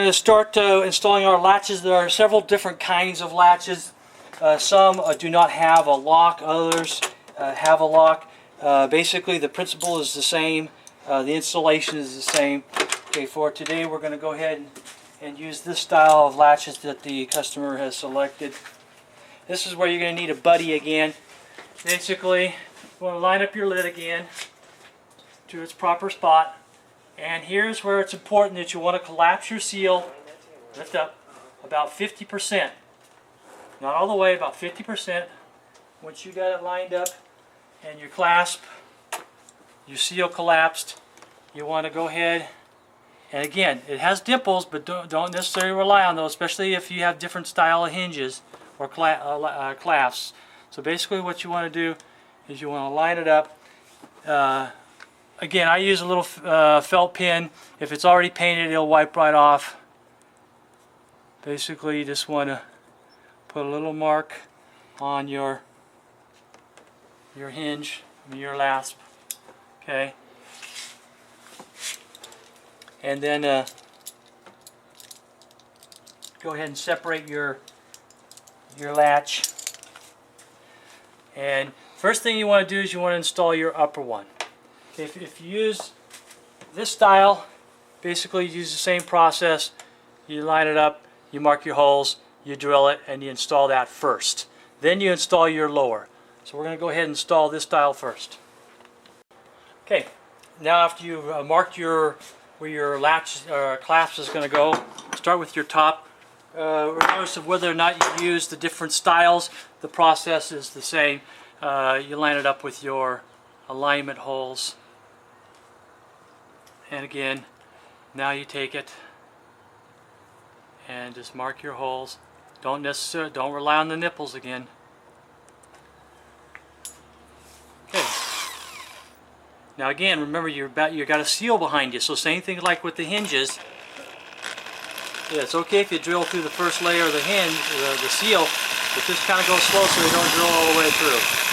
going to start installing our latches. There are several different kinds of latches. Some do not have a lock, others have a lock. Basically the principle is the same, the installation is the same. Okay, for today we're going to go ahead and use this style of latches that the customer has selected. This is where you're going to need a buddy again. Basically, you want to line up your lid again to its proper spot. And here's where it's important that you want to collapse your seal, lift up about 50%. Not all the way, about 50%. Once you got it lined up and your clasp, your seal collapsed, you want to go ahead, and again, it has dimples, but don't necessarily rely on those, especially if you have different style of hinges or clasps. So basically what you want to do is you want to line it up. Again, I use a little felt pen. If it's already painted, it'll wipe right off. Basically, you just want to put a little mark on your hinge, your lasp. Okay. And then go ahead and separate your latch. And first thing you want to do is you want to install your upper one. Okay, if you use this style, basically you use the same process. You line it up, you mark your holes, you drill it, and you install that first. Then you install your lower. So we're going to go ahead and install this style first. Okay, now after you've marked where your latch clasp is going to go, start with your top. Regardless of whether or not you use the different styles, the process is the same. You line it up with your alignment holes. And again, now you take it and just mark your holes. Don't rely on the nipples again. Okay. Now again, remember you got a seal behind you, so same thing like with the hinges. Yeah, it's okay if you drill through the first layer of the hinge, the seal, but just kind of go slow so you don't drill all the way through.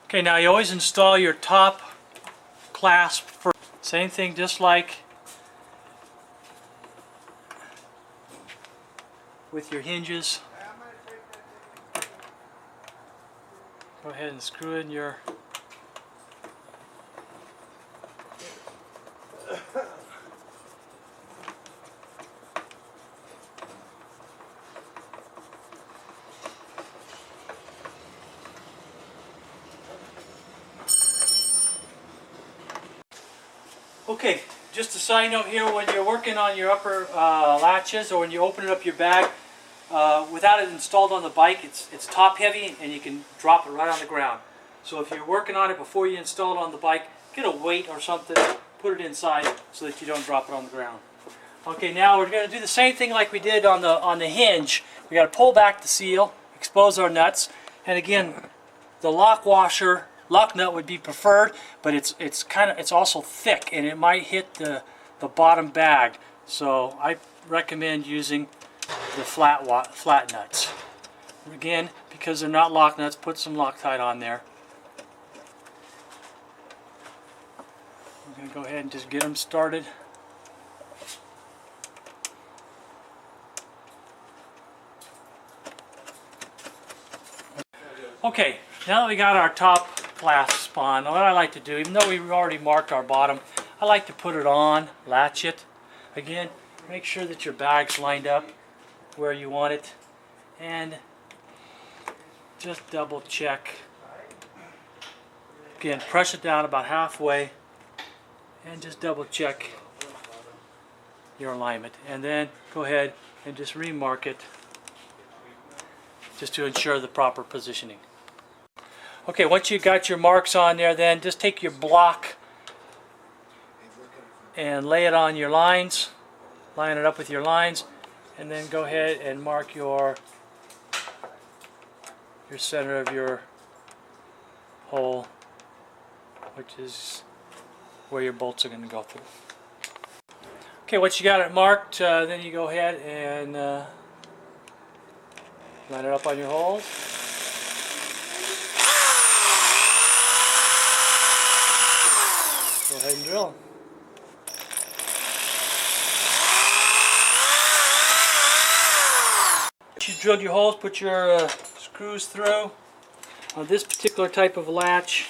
Okay, now you always install your top clasp first. Same thing, just like with your hinges. Go ahead and screw in your Okay, just a side note here, when you're working on your upper latches or when you open up your bag, without it installed on the bike, it's top heavy and you can drop it right on the ground. So if you're working on it before you install it on the bike, get a weight or something, put it inside so that you don't drop it on the ground. Okay, now we're going to do the same thing like we did on the hinge. We got to pull back the seal, expose our nuts, and again, the lock nut would be preferred, but it's also thick and it might hit the bottom bag. So I recommend using the flat nuts. Again, because they're not lock nuts, put some Loctite on there. I'm going to go ahead and just get them started. Okay, now that we got our top clasp on, what I like to do, even though we've already marked our bottom, I like to put it on, latch it. Again, make sure that your bag's lined up where you want it, and just double check. Again, press it down about halfway and just double check your alignment, and then go ahead and just remark it just to ensure the proper positioning. Okay, once you got your marks on there, then just take your block and lay it on your lines, line it up with your lines, and then go ahead and mark your center of your hole, which is where your bolts are going to go through. Okay, once you got it marked, then you go ahead and line it up on your holes. Go ahead and drill. Once you've drilled your holes, put your screws through. On this particular type of latch,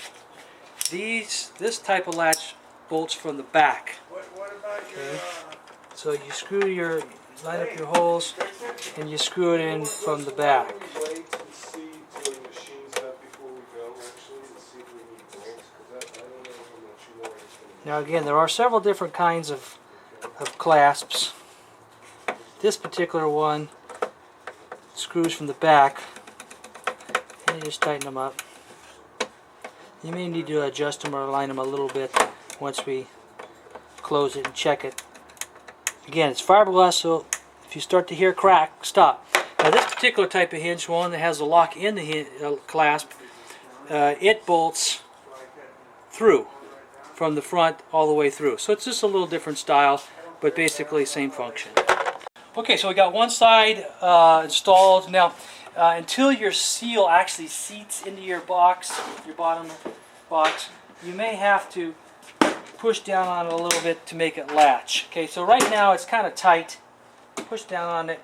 this type of latch bolts from the back. What about okay. So you line up your holes, and you screw it in from the back. Now again, there are several different kinds of clasps. This particular one screws from the back, and you just tighten them up. You may need to adjust them or align them a little bit once we close it and check it. Again, it's fiberglass, so if you start to hear crack, stop. Now this particular type of hinge, one that has a lock in the clasp, it bolts through from the front all the way through. So it's just a little different style, but basically same function. Okay, so we got one side installed. Now, until your seal actually seats into your box, your bottom box, you may have to push down on it a little bit to make it latch. Okay, so right now it's kind of tight. Push down on it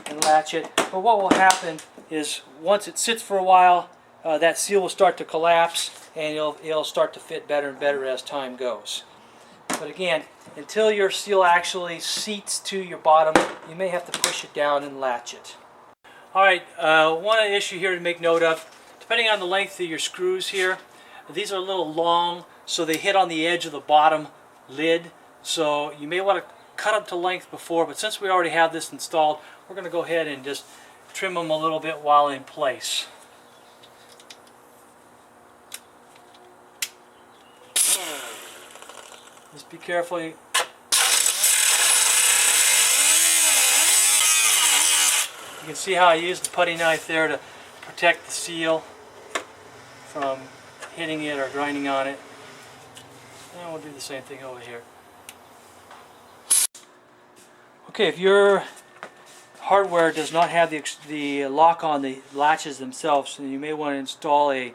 and latch it. But what will happen is once it sits for a while, that seal will start to collapse, and it'll start to fit better and better as time goes. But again, until your seal actually seats to your bottom, you may have to push it down and latch it. Alright, one issue here to make note of, depending on the length of your screws here, these are a little long, so they hit on the edge of the bottom lid. So you may want to cut them to length before, but since we already have this installed, we're going to go ahead and just trim them a little bit while in place. Just be careful. You can see how I used the putty knife there to protect the seal from hitting it or grinding on it. And we'll do the same thing over here. Okay, if your hardware does not have the lock on the latches themselves, then you may want to install a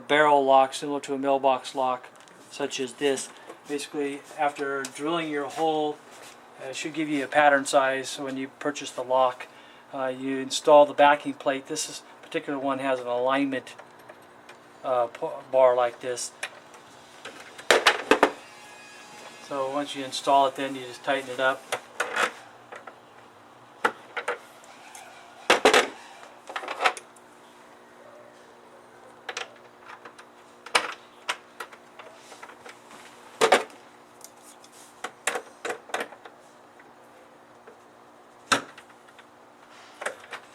barrel lock similar to a mailbox lock, such as this. Basically, after drilling your hole, it should give you a pattern size. So when you purchase the lock, you install the backing plate. This particular one has an alignment bar like this. So once you install it, then you just tighten it up.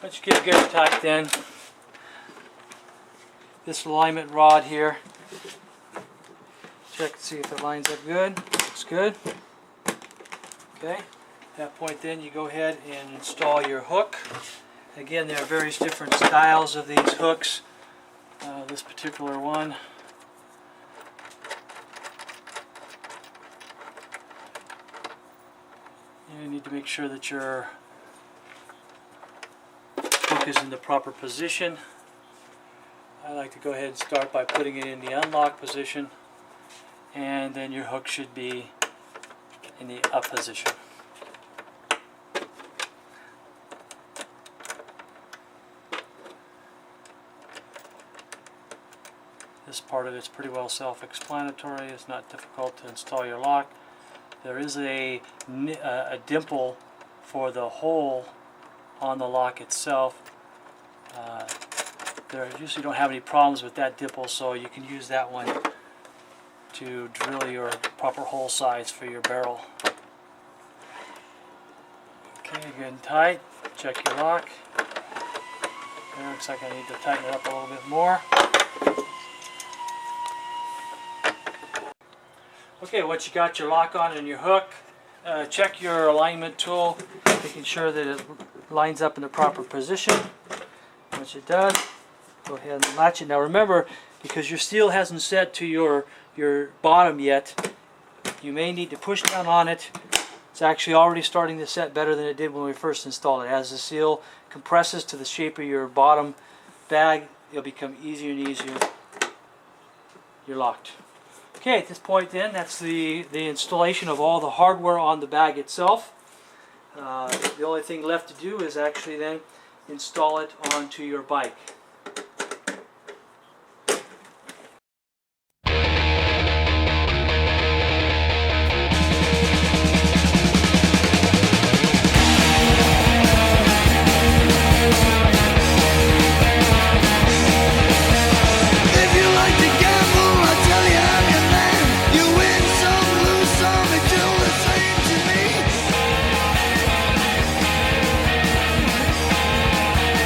Once you get good tight, then this alignment rod here, check to see if it lines up good. Looks good. Okay, at that point then you go ahead and install your hook. Again, there are various different styles of these hooks. This particular one, you need to make sure that your hook is in the proper position. I like to go ahead and start by putting it in the unlock position, and then your hook should be in the up position. This part of it's pretty well self-explanatory. It's not difficult to install your lock. There is a dimple for the hole on the lock itself. There usually don't have any problems with that dimple, so you can use that one to drill your proper hole size for your barrel. Okay, good and tight. Check your lock. It looks like I need to tighten it up a little bit more. Okay, once you got your lock on and your hook, check your alignment tool, making sure that it lines up in the proper position. Once it does, go ahead and latch it. Now remember, because your seal hasn't set to your bottom yet, you may need to push down on it. It's actually already starting to set better than it did when we first installed it. As the seal compresses to the shape of your bottom bag, it'll become easier and easier. You're locked. Okay, at this point then, that's the installation of all the hardware on the bag itself. The only thing left to do is actually then install it onto your bike.